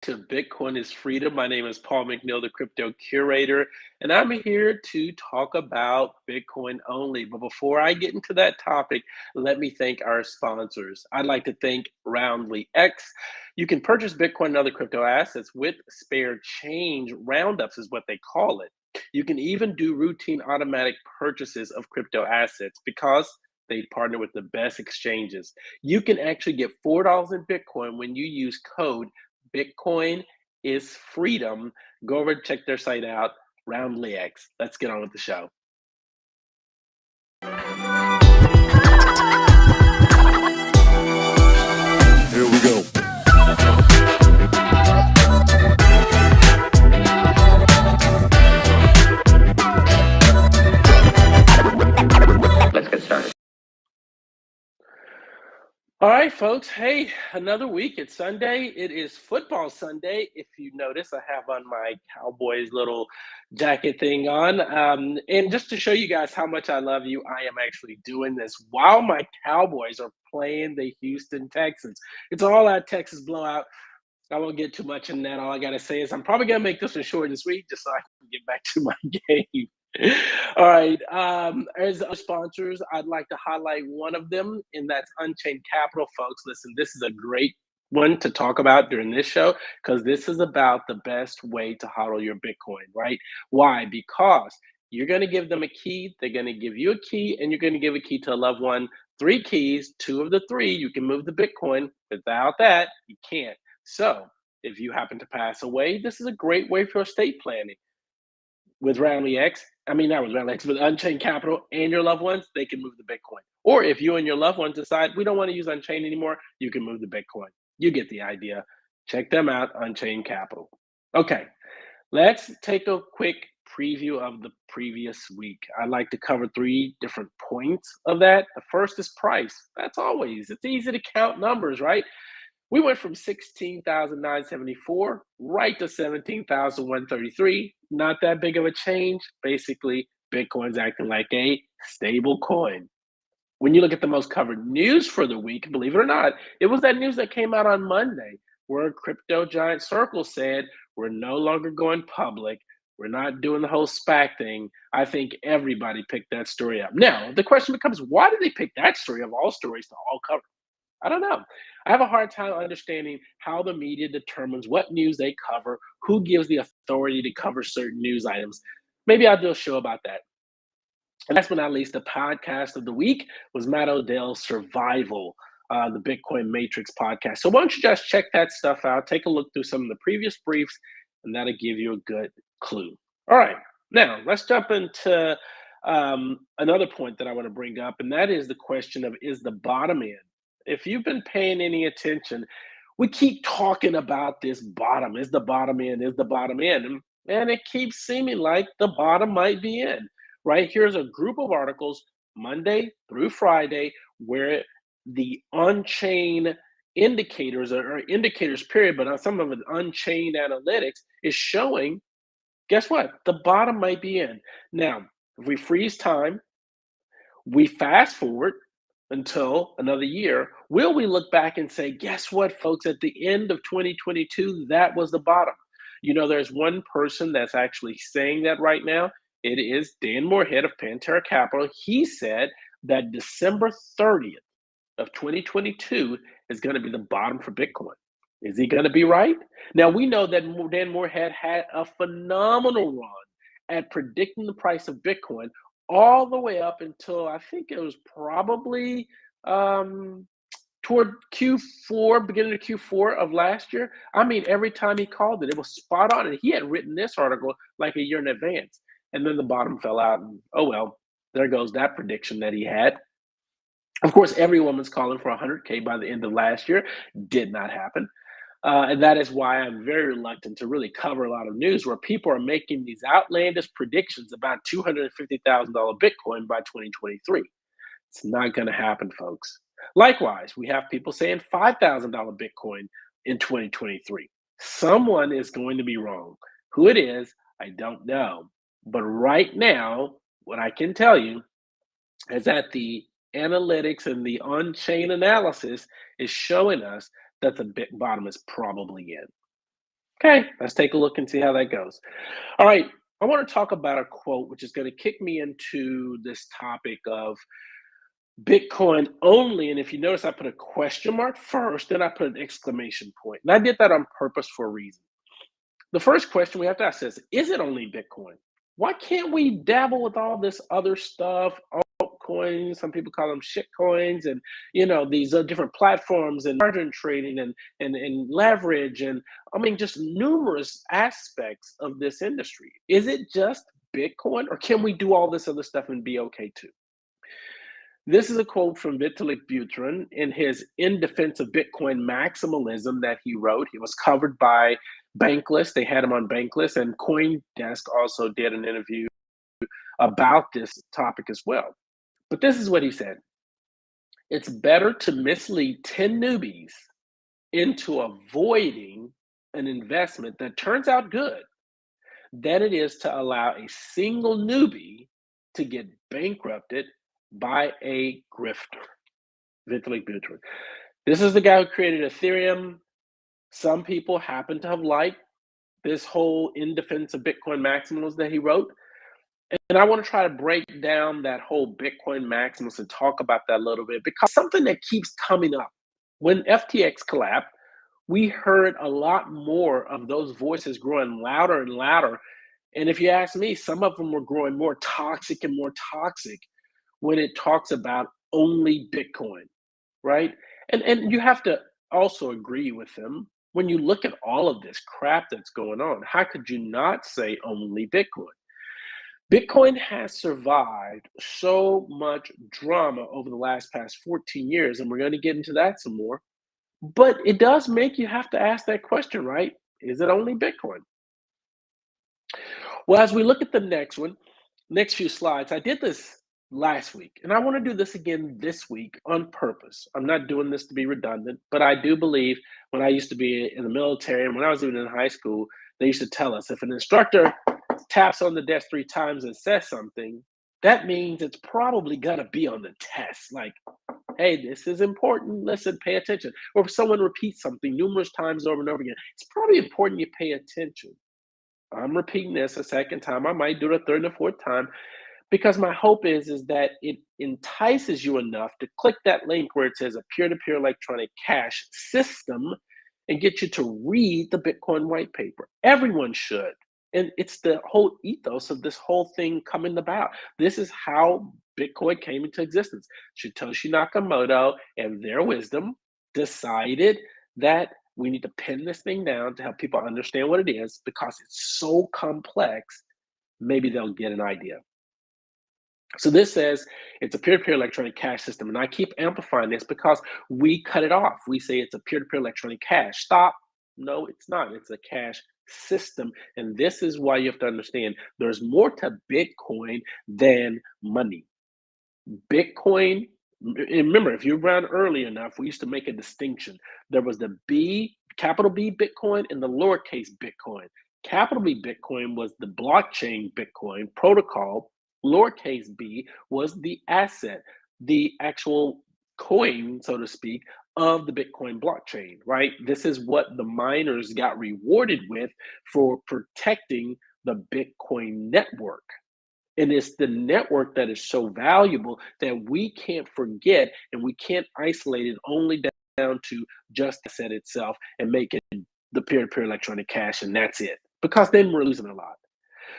To Bitcoin is Freedom. My name is Paul McNeil, the crypto curator, and I'm here to talk about Bitcoin only. But before I get into that topic, let me thank our sponsors. I'd like to thank Roundly X. You can purchase Bitcoin and other crypto assets with spare change. Roundups is what they call it. You can even do routine automatic purchases of crypto assets because they partner with the best exchanges. You can actually get $4 in Bitcoin when you use code Bitcoin is Freedom. Go over and check their site out, Roundly X. Let's get on with the show. Here we go. Let's get started. All right, folks. Hey, another week. It's Sunday. It is football Sunday. If you notice, I have on my Cowboys little jacket thing on. And just to show you guys how much I love you, I am actually doing this while my Cowboys are playing the Houston Texans. It's all out Texas blowout. I won't get too much in that. All I got to say is I'm probably going to make this one short this week just so I can get back to my game. All right. As our sponsors, I'd like to highlight one of them, and that's Unchained Capital, folks. Listen, this is a great one to talk about during this show because this is about the best way to hodl your Bitcoin, right? Why? Because you're going to give them a key, they're going to give you a key, and you're going to give a key to a loved one. 3 keys, 2 of the 3, you can move the Bitcoin. Without that, you can't. So if you happen to pass away, this is a great way for estate planning. With Roundly X, I mean, not with Roundly X, with Unchained Capital and your loved ones, they can move the Bitcoin. Or if you and your loved ones decide we don't want to use Unchained anymore, you can move the Bitcoin. You get the idea. Check them out, Unchained Capital. Okay, let's take a quick preview of the previous week. I'd like to cover 3 different points of that. The first is price. That's always, it's easy to count numbers, right? We went from 16,974 right to 17,133. Not that big of a change. Basically, Bitcoin's acting like a stable coin. When you look at the most covered news for the week, believe it or not, it was that news that came out on Monday where crypto giant Circle said, we're no longer going public. We're not doing the whole SPAC thing. I think everybody picked that story up. Now, the question becomes, why did they pick that story of all stories to all cover? I don't know. I have a hard time understanding how the media determines what news they cover, who gives the authority to cover certain news items. Maybe I'll do a show about that. And last but not least, the podcast of the week was Matt Odell's Survival, the Bitcoin Matrix podcast. So why don't you just check that stuff out, take a look through some of the previous briefs, and that'll give you a good clue. All right, now let's jump into another point that I want to bring up, and that is the question of, is the bottom in? If you've been paying any attention, we keep talking about this bottom. Is the bottom in? Is the bottom in? And it keeps seeming like the bottom might be in, right? Here's a group of articles, Monday through Friday, where the on-chain indicators or indicators period, but on some of it unchained analytics is showing, guess what? The bottom might be in. Now, if we freeze time, we fast forward until another year, will we look back and say, guess what, folks, at the end of 2022, that was the bottom? You know, there's one person that's actually saying that right now. It is Dan Moorhead of Pantera Capital. He said that December 30th of 2022 is going to be the bottom for Bitcoin. Is he going to be right? Now, we know that Dan Moorhead had a phenomenal run at predicting the price of Bitcoin all the way up until I think it was probably toward Q4, beginning of Q4 of last year. I mean, every time he called it, it was spot on. And he had written this article like a year in advance. And then the bottom fell out. And oh, well, there goes that prediction that he had. Of course, everyone was calling for 100K by the end of last year. Did not happen. And that is why I'm very reluctant to really cover a lot of news where people are making these outlandish predictions about $250,000 Bitcoin by 2023. It's not going to happen, folks. Likewise, we have people saying $5,000 Bitcoin in 2023. Someone is going to be wrong. Who it is, I don't know. But right now, what I can tell you is that the analytics and the on-chain analysis is showing us that the bottom is probably in. Okay, let's take a look and see how that goes. All right, I want to talk about a quote which is going to kick me into this topic of Bitcoin only. And if you notice, I put a question mark first, then I put an exclamation point. And I did that on purpose for a reason. The first question we have to ask is it only Bitcoin? Why can't we dabble with all this other stuff, altcoins, some people call them shit coins, and these different platforms and margin trading and leverage and I mean just numerous aspects of this industry. Is it just Bitcoin or can we do all this other stuff and be okay too? This is a quote from Vitalik Buterin in his In Defense of Bitcoin Maximalism that he wrote. He was covered by Bankless. They had him on Bankless, and CoinDesk also did an interview about this topic as well. But this is what he said. It's better to mislead 10 newbies into avoiding an investment that turns out good than it is to allow a single newbie to get bankrupted by a grifter. Vitalik Buterin. This is the guy who created Ethereum. Some people happen to have liked this whole In Defense of Bitcoin Maximalism that he wrote. And I want to try to break down that whole Bitcoin Maximalist and talk about that a little bit because something that keeps coming up. When FTX collapsed, we heard a lot more of those voices growing louder and louder. And if you ask me, some of them were growing more toxic and more toxic when it talks about only Bitcoin, right? And you have to also agree with them. When you look at all of this crap that's going on, how could you not say only Bitcoin? Bitcoin has survived so much drama over the past 14 years, and we're going to get into that some more. But it does make you have to ask that question, right? Is it only Bitcoin? Well, as we look at the next few slides, I did this last week, and I want to do this again this week on purpose. I'm not doing this to be redundant, but I do believe when I used to be in the military and when I was even in high school, they used to tell us if an instructor taps on the desk 3 times and says something, that means it's probably going to be on the test. Like, hey, this is important. Listen, pay attention. Or if someone repeats something numerous times over and over again, it's probably important you pay attention. I'm repeating this a second time. I might do it a third and a fourth time because my hope is that it entices you enough to click that link where it says a peer-to-peer electronic cash system and get you to read the Bitcoin white paper. Everyone should. And it's the whole ethos of this whole thing coming about. This is how Bitcoin came into existence. Satoshi Nakamoto and their wisdom decided that we need to pin this thing down to help people understand what it is because it's so complex. Maybe they'll get an idea. So this says it's a peer-to-peer electronic cash system. And I keep amplifying this because we cut it off. We say it's a peer-to-peer electronic cash. Stop. No, it's not. It's a cash system. And this is why you have to understand there's more to Bitcoin than money. Bitcoin, and remember, if you're around early enough, we used to make a distinction. There was the B, capital B Bitcoin, and the lowercase Bitcoin. Capital B Bitcoin was the blockchain Bitcoin protocol. Lowercase b was the asset, the actual coin, so to speak, of the Bitcoin blockchain, right? This is what the miners got rewarded with for protecting the Bitcoin network. And it's the network that is so valuable that we can't forget and we can't isolate it only down to just the set itself and make it the peer-to-peer electronic cash and that's it. Because then we're losing a lot.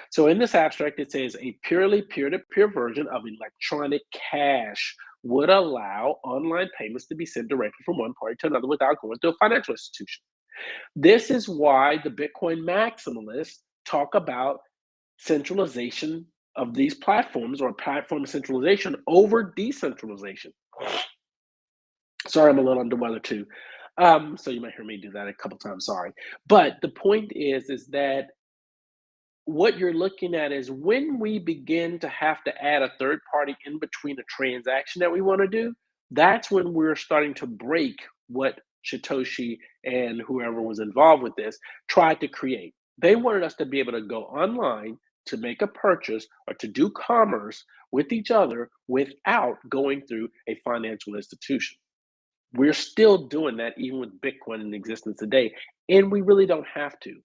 So in this abstract, it says a purely peer-to-peer version of electronic cash would allow online payments to be sent directly from one party to another without going to a financial institution. This is why the Bitcoin maximalists talk about centralization of these platforms or platform centralization over decentralization. Sorry, I'm a little under weather too. So you might hear me do that a couple times, sorry. But the point is that what you're looking at is when we begin to have to add a third party in between a transaction that we want to do, that's when we're starting to break what Satoshi and whoever was involved with this tried to create. They wanted us to be able to go online to make a purchase or to do commerce with each other without going through a financial institution. We're still doing that even with Bitcoin in existence today, and we really don't have to.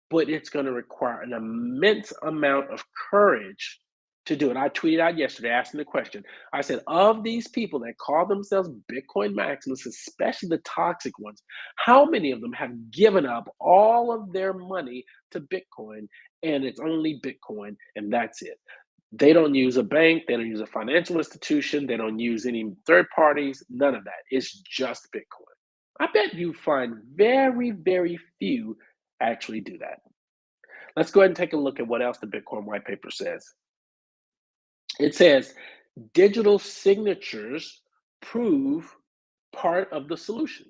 but it's going to require an immense amount of courage to do it. I tweeted out yesterday asking the question. I said, of these people that call themselves Bitcoin maximalists, especially the toxic ones, how many of them have given up all of their money to Bitcoin and it's only Bitcoin and that's it? They don't use a bank, they don't use a financial institution, they don't use any third parties, none of that. It's just Bitcoin. I bet you find very, very few actually do that. Let's go ahead and take a look at what else the Bitcoin white paper says. It says digital signatures prove part of the solution,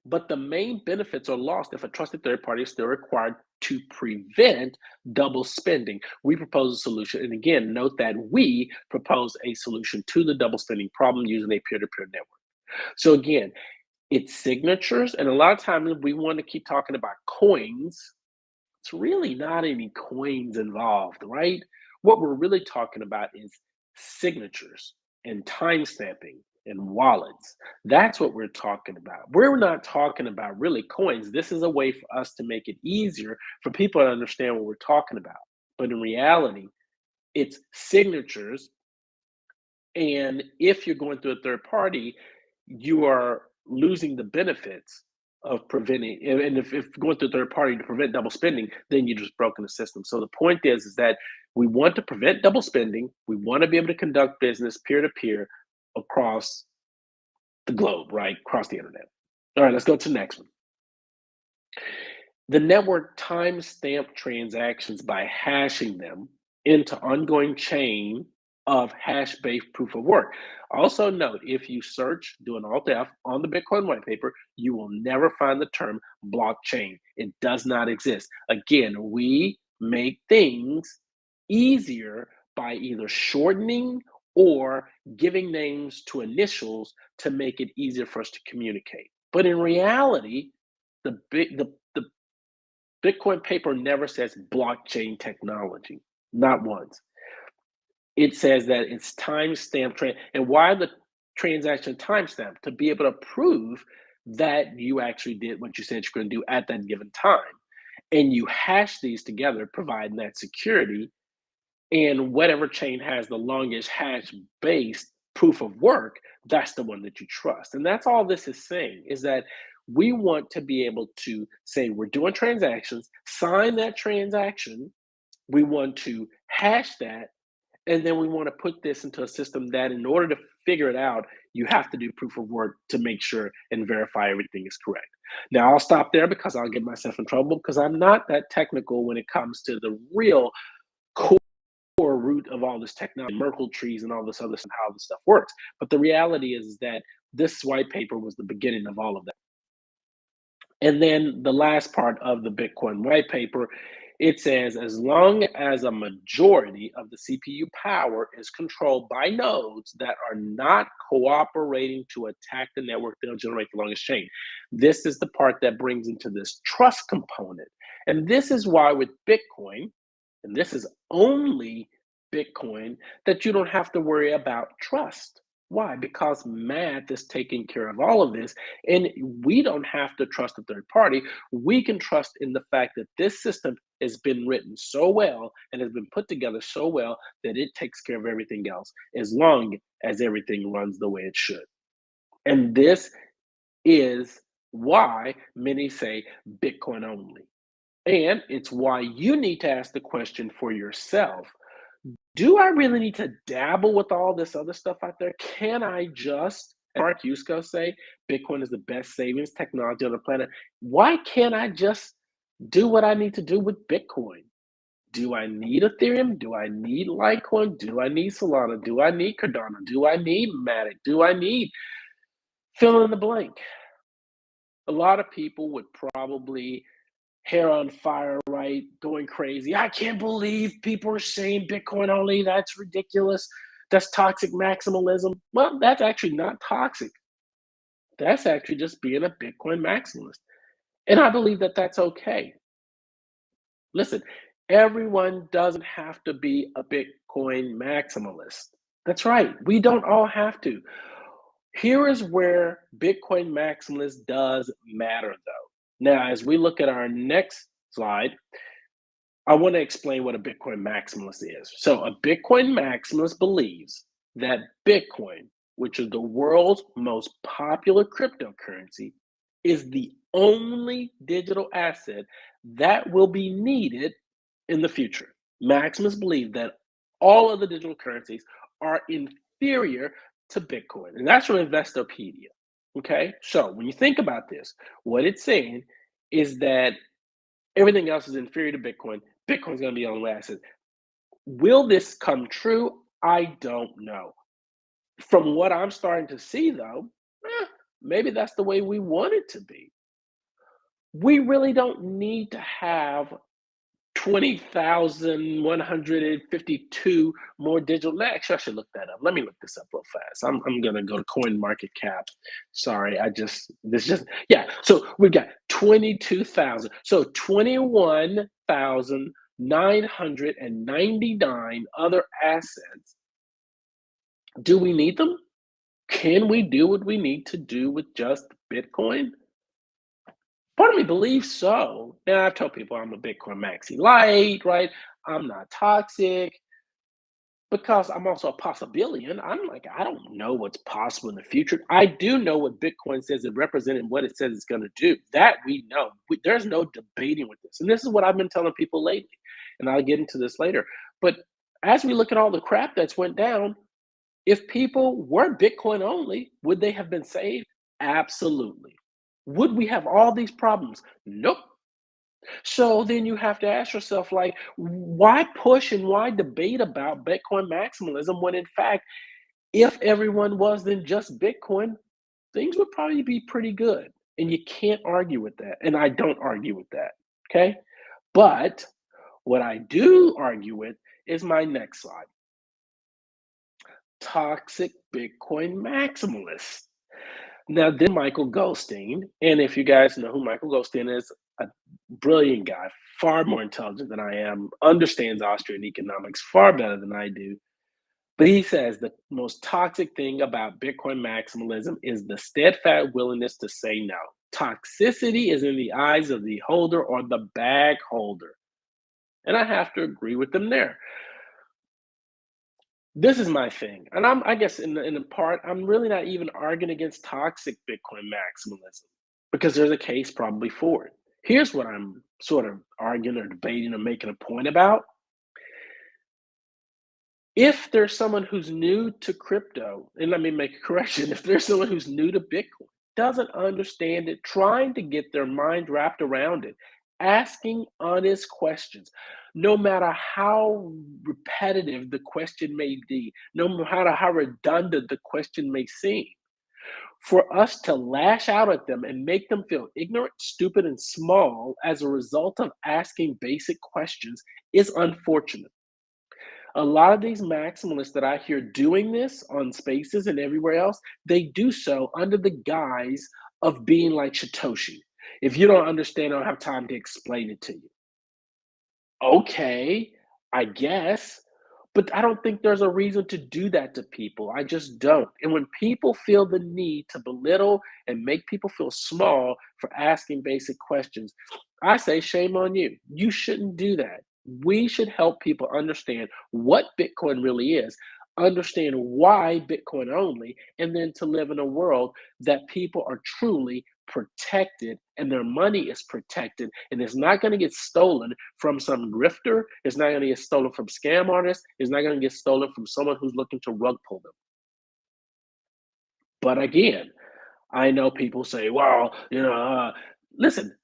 but the main benefits are lost if a trusted third party is still required to prevent double spending. We propose a solution, and again, note that we propose a solution to the double spending problem using a peer-to-peer network. So again, it's signatures, and a lot of times we want to keep talking about coins. It's really not any coins involved, right? What we're really talking about is signatures and timestamping and wallets. That's what we're talking about. We're not talking about really coins. This is a way for us to make it easier for people to understand what we're talking about. But in reality, it's signatures. And if you're going through a third party, you are losing the benefits of preventing. And if going through a third party to prevent double spending, then you're just broken the system. So the point is that we want to prevent double spending. We want to be able to conduct business peer to peer across the globe, right? Across the internet. All right, let's go to the next one. The network timestamp transactions by hashing them into ongoing chain of hash-based proof of work. Also note, if you search, do an Alt F on the Bitcoin white paper, you will never find the term blockchain. It does not exist. Again, we make things easier by either shortening or giving names to initials to make it easier for us to communicate. But in reality, the Bitcoin paper never says blockchain technology, not once. It says that it's timestamp and why the transaction timestamp? To be able to prove that you actually did what you said you're going to do at that given time. And you hash these together, providing that security. And whatever chain has the longest hash based proof of work, that's the one that you trust. And that's all this is saying, is that we want to be able to say we're doing transactions, sign that transaction, we want to hash that, and then we want to put this into a system that in order to figure it out, you have to do proof of work to make sure and verify everything is correct. Now, I'll stop there because I'll get myself in trouble because I'm not that technical when it comes to the real core root of all this technology, Merkle trees and all this other stuff, how this stuff works. But the reality is that this white paper was the beginning of all of that. And then the last part of the Bitcoin white paper, it says as long as a majority of the CPU power is controlled by nodes that are not cooperating to attack the network, they'll generate the longest chain. This is the part that brings into this trust component. And this is why with Bitcoin, and this is only Bitcoin, that you don't have to worry about trust. Why? Because math is taking care of all of this, and we don't have to trust a third party. We can trust in the fact that this system has been written so well and has been put together so well that it takes care of everything else as long as everything runs the way it should. And this is why many say Bitcoin only. And it's why you need to ask the question for yourself. Do I really need to dabble with all this other stuff out there? Can I just, Mark Yusko say, Bitcoin is the best savings technology on the planet? Why can't I just do what I need to do with Bitcoin? Do I need Ethereum? Do I need Litecoin? Do I need Solana? Do I need Cardano? Do I need Matic? Do I need fill in the blank? A lot of people would probably hair on fire, right? Going crazy. I can't believe people are saying Bitcoin only. That's ridiculous. That's toxic maximalism. Well, that's actually not toxic. That's actually just being a Bitcoin maximalist. And I believe that that's okay. Listen, everyone doesn't have to be a Bitcoin maximalist. That's right. We don't all have to. Here is where Bitcoin maximalist does matter, though. Now, as we look at our next slide, I want to explain what a Bitcoin maximalist is. So, a Bitcoin maximalist believes that Bitcoin, which is the world's most popular cryptocurrency, is the only digital asset that will be needed in the future. Maximalists believe that all other digital currencies are inferior to Bitcoin, and that's from Investopedia. Okay, so when you think about this, what it's saying is that everything else is inferior to Bitcoin. Bitcoin's going to be the only asset. Will this come true? I don't know. From what I'm starting to see, though, maybe that's the way we want it to be. We really don't need to have 20,152 more digital. Actually, I should look that up. Let me look this up real fast. I'm going to go to Coin Market Cap. Sorry, yeah. So we've got 22,000. So 21,999 other assets. Do we need them? Can we do what we need to do with just Bitcoin? Part of me believes so. Now, I've told people I'm a Bitcoin maxi light, right? I'm not toxic because I'm also a possibilian. I'm like, I don't know what's possible in the future. I do know what Bitcoin says it represents and what it says it's going to do. That we know. There's no debating with this. And this is what I've been telling people lately. And I'll get into this later. But as we look at all the crap that's went down, if people were Bitcoin only, would they have been saved? Absolutely. Would we have all these problems? Nope. So then you have to ask yourself, like, why push and why debate about Bitcoin maximalism when, in fact, if everyone was then just Bitcoin, things would probably be pretty good. And you can't argue with that. And I don't argue with that. Okay. But what I do argue with is my next slide: toxic Bitcoin maximalists. Now, then Michael Goldstein, and if you guys know who Michael Goldstein is, a brilliant guy, far more intelligent than I am, understands Austrian economics far better than I do. But he says the most toxic thing about Bitcoin maximalism is the steadfast willingness to say no. Toxicity is in the eyes of the holder or the bag holder. And I have to agree with them there. This is my thing. And I guess in the part, I'm really not even arguing against toxic Bitcoin maximalism because there's a case probably for it. Here's what I'm sort of arguing or debating or making a point about. If there's someone who's new to crypto, and let me make a correction, if there's someone who's new to Bitcoin, doesn't understand it, trying to get their mind wrapped around it, asking honest questions, no matter how repetitive the question may be, no matter how redundant the question may seem, for us to lash out at them and make them feel ignorant, stupid, and small as a result of asking basic questions is unfortunate. A lot of these maximalists that I hear doing this on spaces and everywhere else, they do so under the guise of being like Satoshi. If you don't understand, I don't have time to explain it to you. Okay, I guess. But I don't think there's a reason to do that to people. I just don't. And when people feel the need to belittle and make people feel small for asking basic questions, I say shame on you. You shouldn't do that. We should help people understand what Bitcoin really is, understand why Bitcoin only, and then to live in a world that people are truly protected and their money is protected and it's not going to get stolen from some grifter. It's not going to get stolen from scam artists. It's not going to get stolen from someone who's looking to rug pull them. But again, I know people say, well, listen,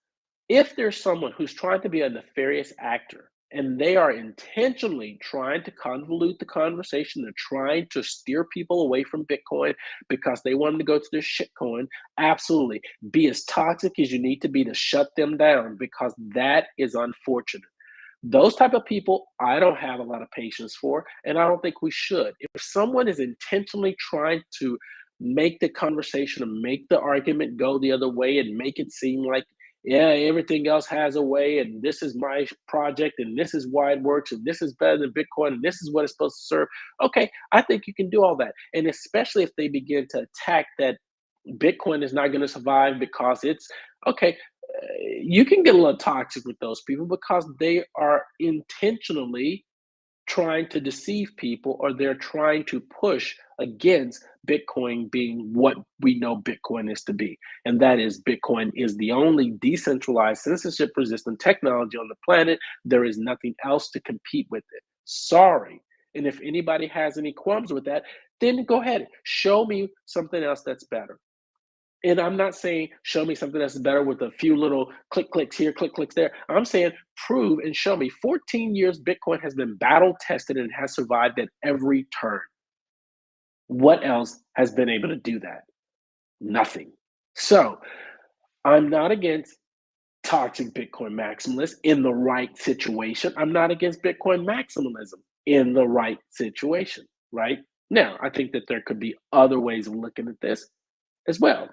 if there's someone who's trying to be a nefarious actor and they are intentionally trying to convolute the conversation, they're trying to steer people away from Bitcoin because they want them to go to their shitcoin, absolutely. Be as toxic as you need to be to shut them down because that is unfortunate. Those type of people, I don't have a lot of patience for, and I don't think we should. If someone is intentionally trying to make the conversation and make the argument go the other way and make it seem like, yeah, everything else has a way, and this is my project, and this is why it works, and this is better than Bitcoin, and this is what it's supposed to serve. Okay, I think you can do all that. And especially if they begin to attack that Bitcoin is not going to survive because it's okay. You can get a little toxic with those people because they are intentionally trying to deceive people, or they're trying to push against Bitcoin being what we know Bitcoin is to be. And that is, Bitcoin is the only decentralized, censorship resistant technology on the planet. There is nothing else to compete with it. Sorry. And if anybody has any qualms with that, then go ahead, show me something else that's better. And I'm not saying show me something that's better with a few little click clicks here, click clicks there. I'm saying prove and show me. 14 years Bitcoin has been battle tested and has survived at every turn. What else has been able to do that? Nothing. So I'm not against toxic Bitcoin maximalists in the right situation. I'm not against Bitcoin maximalism in the right situation, right? Now, I think that there could be other ways of looking at this as well.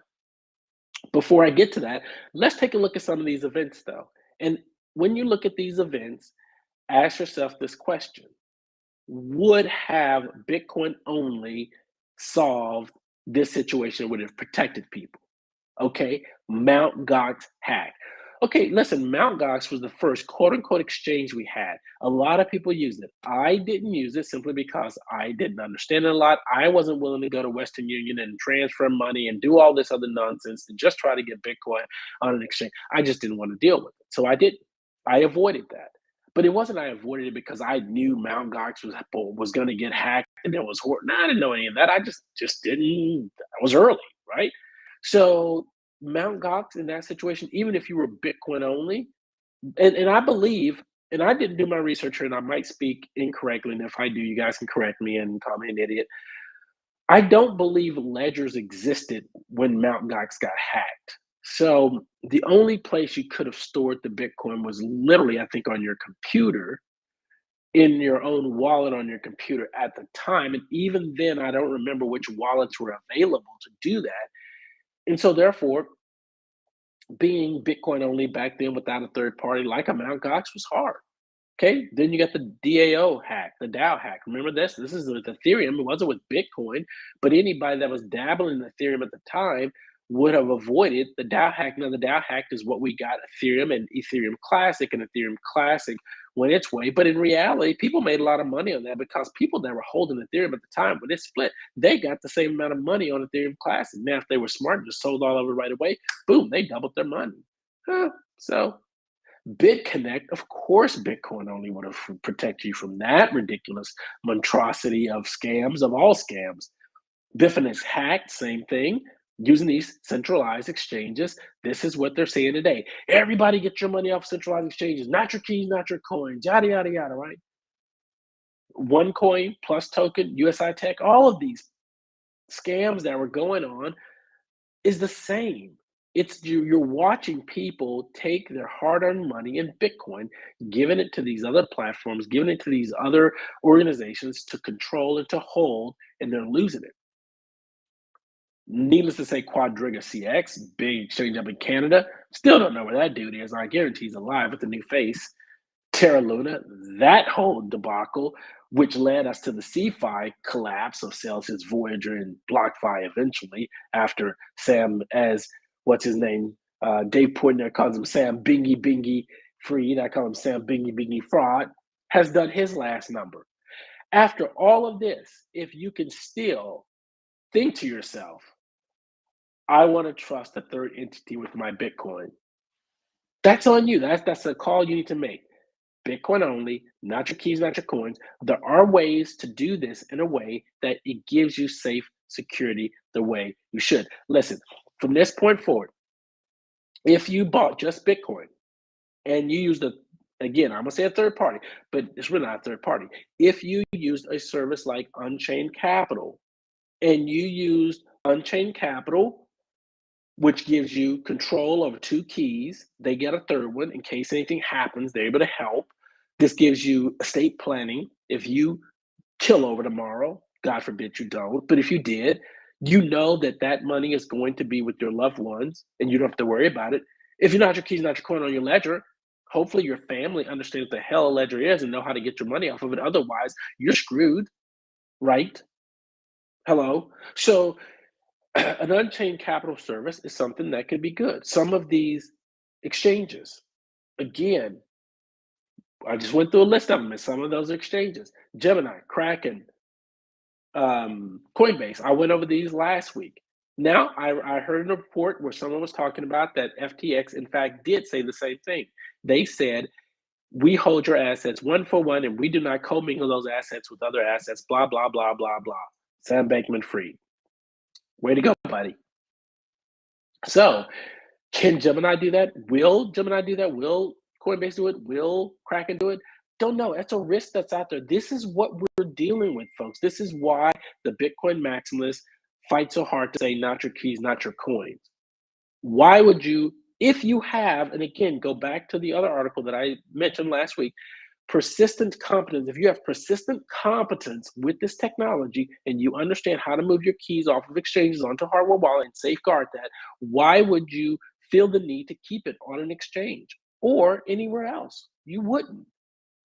Before I get to that, let's take a look at some of these events, though. And when you look at these events, ask yourself this question: would have Bitcoin only solved this situation? Would have protected people? Okay, Mount Gox hack. Okay, listen, Mount Gox was the first quote unquote exchange we had. A lot of people used it. I didn't use it simply because I didn't understand it a lot. I wasn't willing to go to Western Union and transfer money and do all this other nonsense to just try to get Bitcoin on an exchange. I just didn't want to deal with it. So I didn't. I avoided that. But it wasn't I avoided it because I knew Mount Gox was going to get hacked and there was horror. No, I didn't know any of that. I just didn't. I was early, right? So Mount Gox in that situation, even if you were Bitcoin only, and I believe, and I didn't do my research here, and I might speak incorrectly, and if I do, you guys can correct me and call me an idiot. I don't believe ledgers existed when Mount Gox got hacked. So the only place you could have stored the Bitcoin was literally, I think, on your computer, in your own wallet on your computer at the time. And even then, I don't remember which wallets were available to do that. And so, therefore, being Bitcoin only back then without a third party like a Mt. Gox was hard. Okay, then you got the DAO hack, the DAO hack. Remember this? This is with Ethereum. It wasn't with Bitcoin, but anybody that was dabbling in Ethereum at the time would have avoided the DAO hack. Now, the DAO hack is what we got Ethereum and Ethereum Classic, and Ethereum Classic went its way. But in reality, people made a lot of money on that because people that were holding Ethereum at the time, when it split, they got the same amount of money on Ethereum Classic. Now, if they were smart and just sold all of it right away, boom, they doubled their money. So BitConnect, of course, Bitcoin only would have protect you from that ridiculous monstrosity of scams, of all scams. Bitfinex hacked, same thing, using these centralized exchanges. This is what they're saying today. Everybody get your money off centralized exchanges, not your keys, not your coins, yada, yada, yada, right? OneCoin, Plus Token, USI Tech, all of these scams that were going on is the same. It's you're watching people take their hard-earned money in Bitcoin, giving it to these other platforms, giving it to these other organizations to control and to hold, and they're losing it. Needless to say, Quadriga CX, big exchange up in Canada, still don't know where that dude is. I guarantee he's alive with a new face. Terra Luna, that whole debacle, which led us to the CeFi collapse of Celsius, Voyager, and BlockFi eventually, after Sam, as what's his name, Dave Portnoy calls him Sam Bingy Bingy Freed, I call him Sam Bingy Bingy Fraud, has done his last number. After all of this, if you can still think to yourself, I want to trust a third entity with my Bitcoin, that's on you. That's a call you need to make. Bitcoin only, not your keys, not your coins. There are ways to do this in a way that it gives you safe security the way you should. Listen, from this point forward, if you bought just Bitcoin and you used again, I'm gonna say a third party, but it's really not a third party. If you used a service like Unchained Capital and you used Unchained Capital, which gives you control over two keys. They get a third one in case anything happens. They're able to help. This gives you estate planning. If you kill over tomorrow, God forbid you don't, but if you did, you know that that money is going to be with your loved ones and you don't have to worry about it. If you're not your keys, not your coin on your ledger, hopefully your family understands what the hell a ledger is and know how to get your money off of it. Otherwise, you're screwed, right? Hello? So an unchained capital service is something that could be good. Some of these Exchanges. Again, I just went through a list of them, and some of those exchanges: Gemini, Kraken, Coinbase. I went over these last week. Now, I heard a report where someone was talking about that FTX, in fact, did say the same thing. They said, we hold your assets one for one, and we do not commingle those assets with other assets, blah, blah, blah, blah, blah. Sam Bankman-Fried. Way to go, buddy. So, can Gemini do that? Will Gemini do that? Will Coinbase do it? Will Kraken do it? Don't know. That's a risk that's out there. This is what we're dealing with, folks. This is why the Bitcoin maximalists fight so hard to say, not your keys, not your coins. Why would you, if you have, and again, go back to the other article that I mentioned last week, persistent competence. If you have persistent competence with this technology and you understand how to move your keys off of exchanges onto hardware wallet and safeguard that, why would you feel the need to keep it on an exchange or anywhere else? You wouldn't.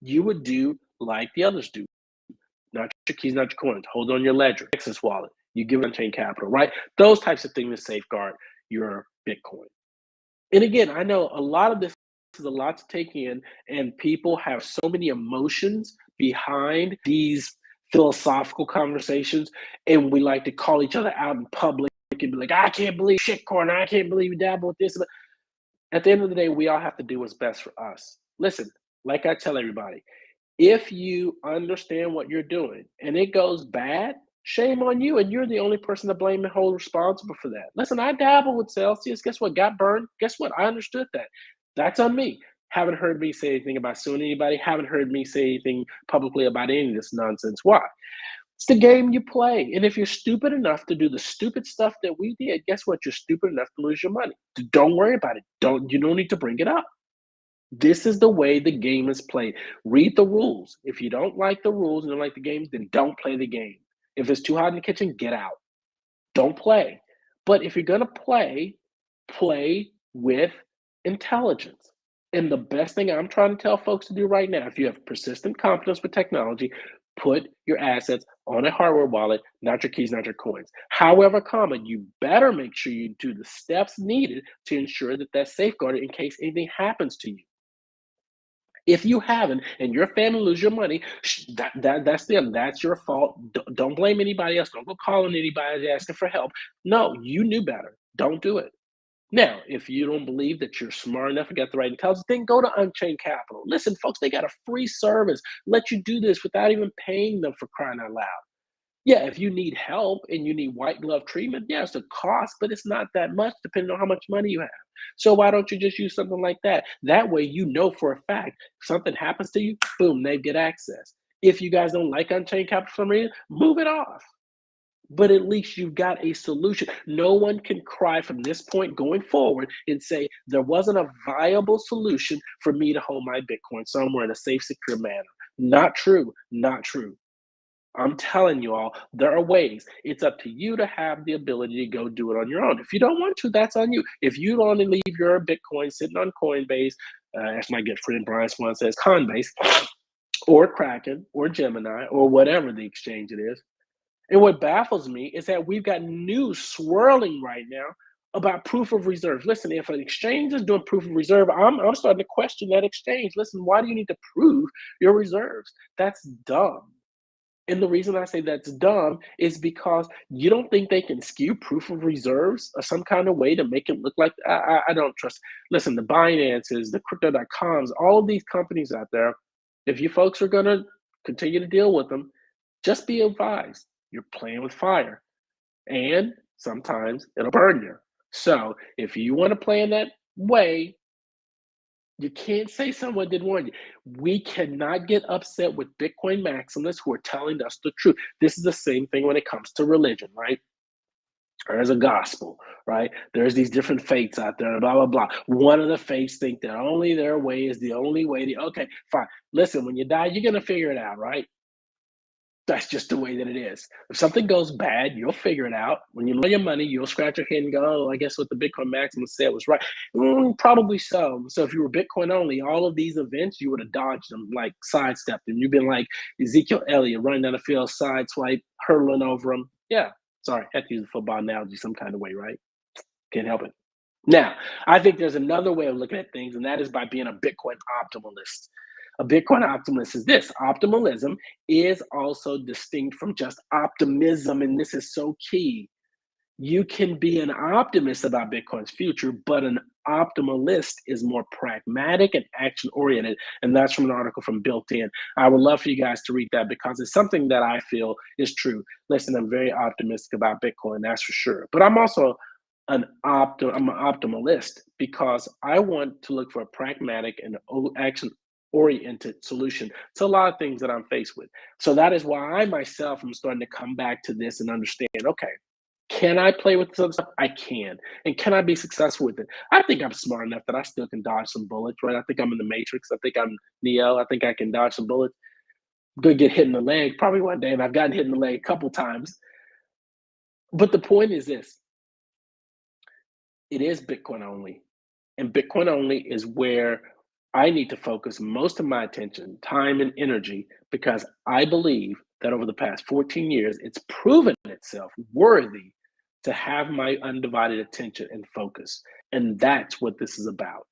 You would do like the others do. Not your keys, not your coins. Hold on your ledger, Access wallet. You give on-chain capital, right? Those types of things to safeguard your Bitcoin. And again, I know a lot of this is a lot to take in, and people have so many emotions behind these philosophical conversations, and we like to call each other out in public and be like, I can't believe shitcoin, I can't believe you dabble with this. But at the end of the day, we all have to do what's best for us. Listen, like I tell everybody, if you understand what you're doing and it goes bad, shame on you, and you're the only person to blame and hold responsible for that. Listen, I dabble with Celsius. Guess what? Got burned. Guess what? I understood that. That's on me. Haven't heard me say anything about suing anybody. Haven't heard me say anything publicly about any of this nonsense. Why? It's the game you play. And if you're stupid enough to do the stupid stuff that we did, guess what? You're stupid enough to lose your money. Don't worry about it. You don't need to bring it up. This is the way the game is played. Read the rules. If you don't like the rules and don't like the game, then don't play the game. If it's too hot in the kitchen, get out. Don't play. But if you're going to play with intelligence. And the best thing I'm trying to tell folks to do right now, if you have persistent confidence with technology, put your assets on a hardware wallet, not your keys, not your coins. However, you better make sure you do the steps needed to ensure that that's safeguarded in case anything happens to you. If you haven't and your family lose your money, that's them. That's your fault. Don't blame anybody else. Don't go calling anybody asking for help. No, you knew better. Don't do it. Now, if you don't believe that you're smart enough and got the right intelligence, then go to Unchained Capital. Listen, folks, they got a free service. Let you do this without even paying them, for crying out loud. Yeah, if you need help and you need white glove treatment, yeah, it's a cost, but it's not that much depending on how much money you have. So why don't you just use something like that? That way you know for a fact if something happens to you, boom, they get access. If you guys don't like Unchained Capital for some reason, move it off. But at least you've got a solution. No one can cry from this point going forward and say there wasn't a viable solution for me to hold my Bitcoin somewhere in a safe, secure manner. Not true. Not true. I'm telling you all, there are ways. It's up to you to have the ability to go do it on your own. If you don't want to, that's on you. If you want to leave your Bitcoin sitting on Coinbase, as my good friend Brian Swan says, Coinbase, or Kraken, or Gemini, or whatever the exchange it is. And what baffles me is that we've got news swirling right now about proof of reserve. Listen, if an exchange is doing proof of reserve, I'm starting to question that exchange. Listen, why do you need to prove your reserves? That's dumb. And the reason I say that's dumb is because you don't think they can skew proof of reserves or some kind of way to make it look like I don't trust. Listen, the Binances, the crypto.coms, all of these companies out there, if you folks are going to continue to deal with them, just be advised you're playing with fire and sometimes it'll burn you. So if you want to play in that way, you can't say someone didn't warn you. We cannot get upset with Bitcoin maximalists who are telling us the truth. This is the same thing when it comes to religion, right? There's a gospel, right? There's these different faiths out there, blah, blah, blah. One of the faiths think that only their way is the only way. Okay, fine. Listen, when you die, you're going to figure it out, right? That's just the way that it is. If something goes bad, you'll figure it out. When you lose your money, you'll scratch your head and go, oh, I guess what the Bitcoin Maximus said was right. Probably so. So if you were Bitcoin only, all of these events, you would have dodged them, like sidestepped them. You've been like Ezekiel Elliott running down the field, side swipe, hurtling over them. Yeah, sorry, had to use a football analogy some kind of way, right? Can't help it. Now, I think there's another way of looking at things, and that is by being a Bitcoin optimalist. A Bitcoin optimist is this: optimalism is also distinct from just optimism, and this is so key. You can be an optimist about Bitcoin's future, but an optimalist is more pragmatic and action oriented. And that's from an article from Built In. I would love for you guys to read that because it's something that I feel is true. Listen, I'm very optimistic about Bitcoin, that's for sure. But I'm also I'm an optimalist because I want to look for a pragmatic and action oriented solution to a lot of things that I'm faced with. So that is why I myself am starting to come back to this and understand, okay, can I play with this other stuff? I can. And can I be successful with it? I think I'm smart enough that I still can dodge some bullets, right? I think I'm in the Matrix. I think I'm Neo. I think I can dodge some bullets. Gonna get hit in the leg probably one day, and I've gotten hit in the leg a couple times. But the point is this: it is Bitcoin only. And Bitcoin only is where I need to focus most of my attention, time, and energy because I believe that over the past 14 years, it's proven itself worthy to have my undivided attention and focus. And that's what this is about.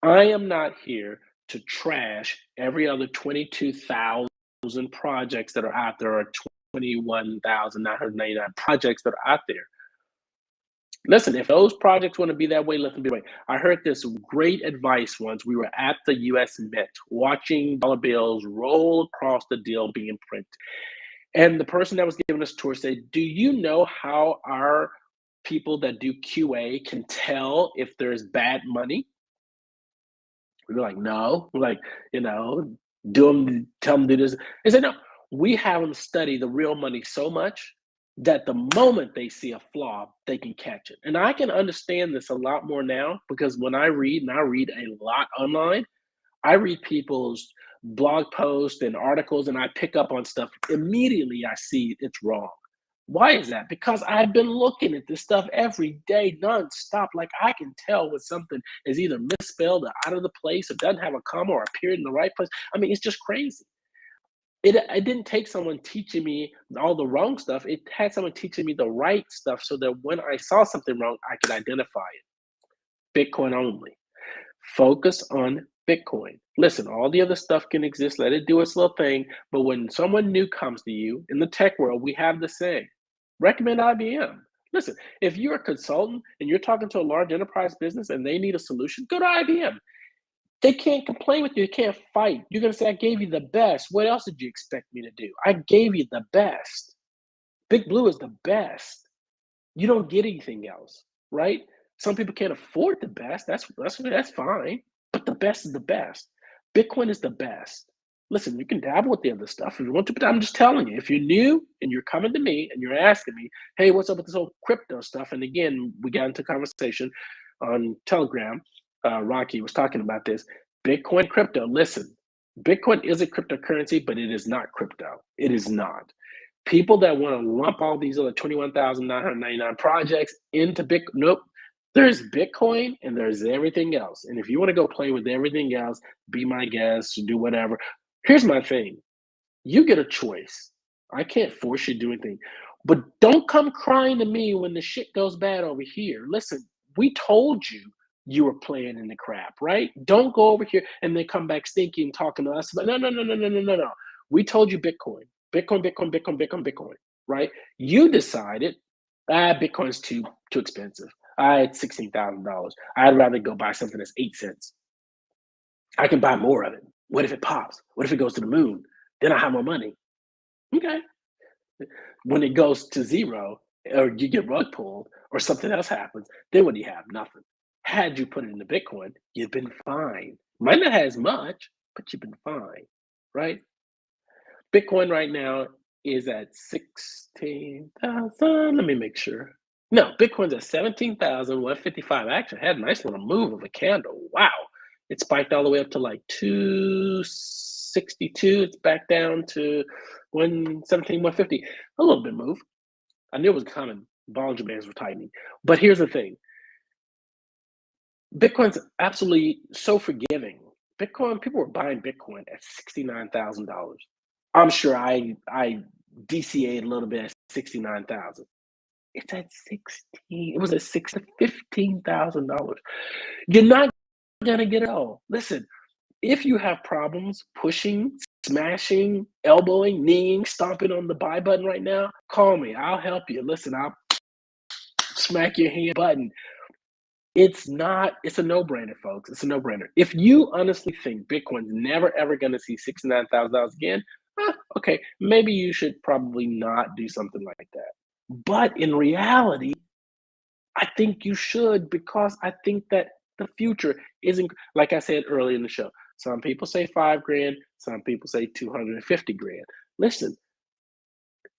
I am not here to trash every other 22,000 projects that are out there, or 21,999 projects that are out there. Listen, if those projects want to be that way, let them be that way. I heard this great advice once. We were at the US Mint watching dollar bills roll across the deal being printed. And the person that was giving us a tour said, do you know how our people that do QA can tell if there's bad money? We were like, no. We're like, you know, tell them to do this. They said, no, we have them study the real money so much that the moment they see a flaw, they can catch it. And I can understand this a lot more now because when I read, and I read a lot online, I read people's blog posts and articles and I pick up on stuff. Immediately I see it's wrong. Why is that? Because I've been looking at this stuff every day, nonstop. Like I can tell when something is either misspelled or out of the place, or doesn't have a comma or a period in the right place. I mean, it's just crazy. It didn't take someone teaching me all the wrong stuff. It had someone teaching me the right stuff so that when I saw something wrong, I could identify it. Bitcoin only. Focus on Bitcoin. Listen, all the other stuff can exist. Let it do its little thing. But when someone new comes to you in the tech world, we have the saying, recommend IBM. Listen, if you're a consultant and you're talking to a large enterprise business and they need a solution, go to IBM. They can't complain with you. They can't fight. You're going to say, I gave you the best. What else did you expect me to do? I gave you the best. Big Blue is the best. You don't get anything else, right? Some people can't afford the best. That's fine. But the best is the best. Bitcoin is the best. Listen, you can dabble with the other stuff if you want to, but I'm just telling you, if you're new and you're coming to me and you're asking me, hey, what's up with this whole crypto stuff? And again, we got into conversation on Telegram. Rocky was talking about this. Bitcoin crypto. Listen, Bitcoin is a cryptocurrency, but it is not crypto. It is not. People that want to lump all these other 21,999 projects into Bitcoin, nope. There's Bitcoin and there's everything else. And if you want to go play with everything else, be my guest, do whatever. Here's my thing. You get a choice. I can't force you to do anything. But don't come crying to me when the shit goes bad over here. Listen, we told you you were playing in the crap, right? Don't go over here and then come back stinky and talking to us. But no, no, no, no, no, no, no, no. We told you Bitcoin, Bitcoin, Bitcoin, Bitcoin, Bitcoin, Bitcoin, right? You decided, Bitcoin's too expensive. It's $16,000. I'd rather go buy something that's 8 cents. I can buy more of it. What if it pops? What if it goes to the moon? Then I have more money. Okay. When it goes to zero, or you get rug pulled, or something else happens, then what do you have? Nothing. Had you put it into Bitcoin, you've been fine. Might not have as much, but you've been fine, right? Bitcoin right now is at 16,000. Let me make sure. No, Bitcoin's at 17,155. Actually had a nice little move of a candle. Wow. It spiked all the way up to like 262. It's back down to 117, 150. A little bit move. I knew it was coming. Bollinger Bands were tightening. But here's the thing. Bitcoin's absolutely so forgiving. Bitcoin, people were buying Bitcoin at $69,000. I'm sure I DCA'd a little bit at 69,000. It's at 16. It was at $15,000. You're not gonna get it all. Listen, if you have problems pushing, smashing, elbowing, kneeing, stomping on the buy button right now, call me. I'll help you. Listen, I'll smack your hand button. It's a no-brainer, folks. It's a no-brainer. If you honestly think Bitcoin's never ever gonna see $69,000 again, okay, maybe you should probably not do something like that. But in reality, I think you should, because I think that the future isn't, like I said earlier in the show. Some people say 5 grand, some people say 250 grand. Listen,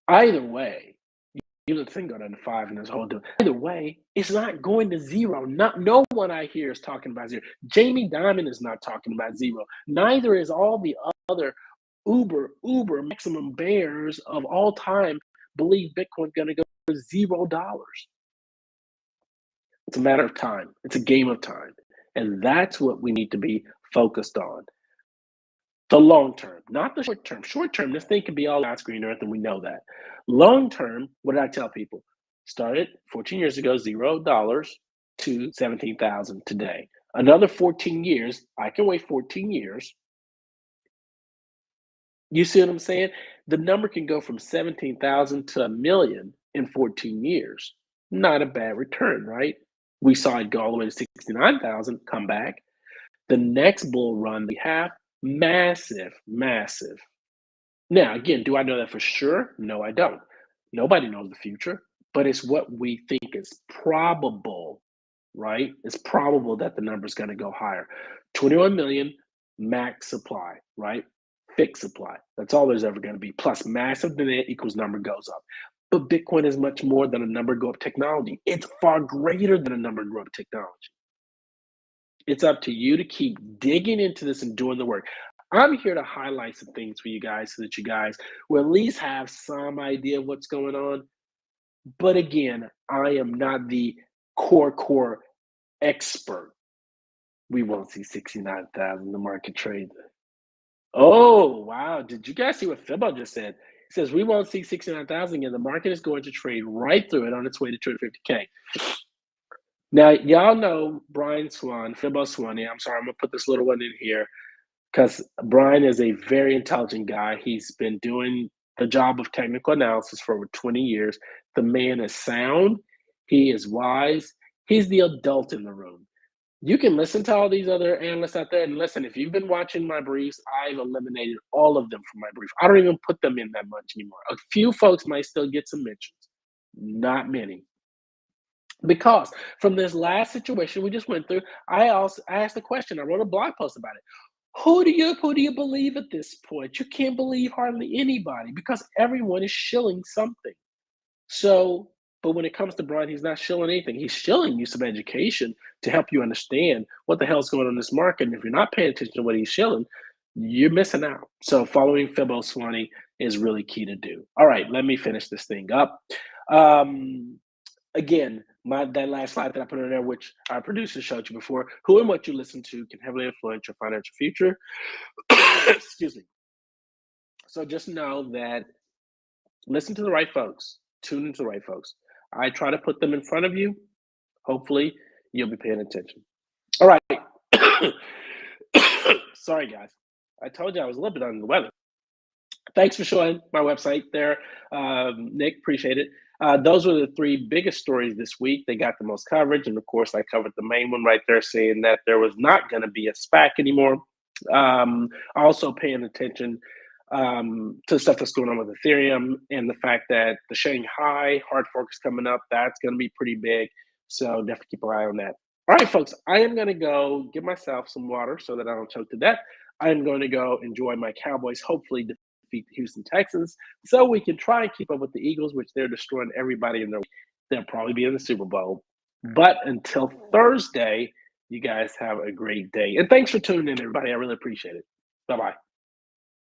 either way, you let the thing go down to 5 and this whole deal. Either way, it's not going to zero. No one I hear is talking about zero. Jamie Dimon is not talking about zero. Neither is all the other uber maximum bears of all time believe Bitcoin's going to go to $0. It's a matter of time. It's a game of time. And that's what we need to be focused on. The long term, not the short term. Short term, this thing can be all God's green earth, and we know that. Long term, what did I tell people? Started 14 years ago, $0 to 17,000 today. Another 14 years, I can wait 14 years. You see what I'm saying? The number can go from 17,000 to 1,000,000 in 14 years. Not a bad return, right? We saw it go all the way to 69,000, come back. The next bull run we have, massive, massive. Now, again, do I know that for sure? No, I don't. Nobody knows the future, but it's what we think is probable, right? It's probable that the number is going to go higher. 21 million max supply, right? Fixed supply. That's all there's ever going to be. Plus massive demand equals number goes up. But Bitcoin is much more than a number go up technology. It's far greater than a number go up technology. It's up to you to keep digging into this and doing the work. I'm here to highlight some things for you guys so that you guys will at least have some idea of what's going on. But again, I am not the core expert. We won't see 69,000 the market trade. Oh, wow. Did you guys see what Fibbo just said? He says we won't see 69,000 again. The market is going to trade right through it on its way to 250K. Now, y'all know Brian Swan, Fibbo Swanee. I'm sorry, I'm going to put this little one in here because Brian is a very intelligent guy. He's been doing the job of technical analysis for over 20 years. The man is sound. He is wise. He's the adult in the room. You can listen to all these other analysts out there, and listen, if you've been watching my briefs, I've eliminated all of them from my brief. I don't even put them in that much anymore. A few folks might still get some mentions, not many. Because from this last situation we just went through, I asked the question. I wrote a blog post about it. Who do you believe at this point? You can't believe hardly anybody because everyone is shilling something. So, but when it comes to Brian, he's not shilling anything. He's shilling you some education to help you understand what the hell's going on in this market. And if you're not paying attention to what he's shilling, you're missing out. So following Fibbo Swanee is really key to do. All right, let me finish this thing up. Again, that last slide that I put in there, which our producer showed you before, who and what you listen to can heavily influence your financial future. Excuse me. So just know that listen to the right folks, tune into the right folks. I try to put them in front of you. Hopefully, you'll be paying attention. All right. Sorry, guys. I told you I was a little bit under the weather. Thanks for showing my website there, Nick. Appreciate it. Those were the three biggest stories this week. They got the most coverage. And of course, I covered the main one right there saying that there was not going to be a SPAC anymore. Also paying attention to stuff that's going on with Ethereum and the fact that the Shanghai hard fork is coming up. That's going to be pretty big. So definitely keep an eye on that. All right, folks, I am going to go give myself some water so that I don't choke to death. I am going to go enjoy my Cowboys, hopefully defeat the Houston Texans, so we can try and keep up with the Eagles, which they're destroying everybody in their way. They'll probably be in the Super Bowl. But until Thursday, you guys have a great day. And thanks for tuning in, everybody. I really appreciate it. Bye-bye.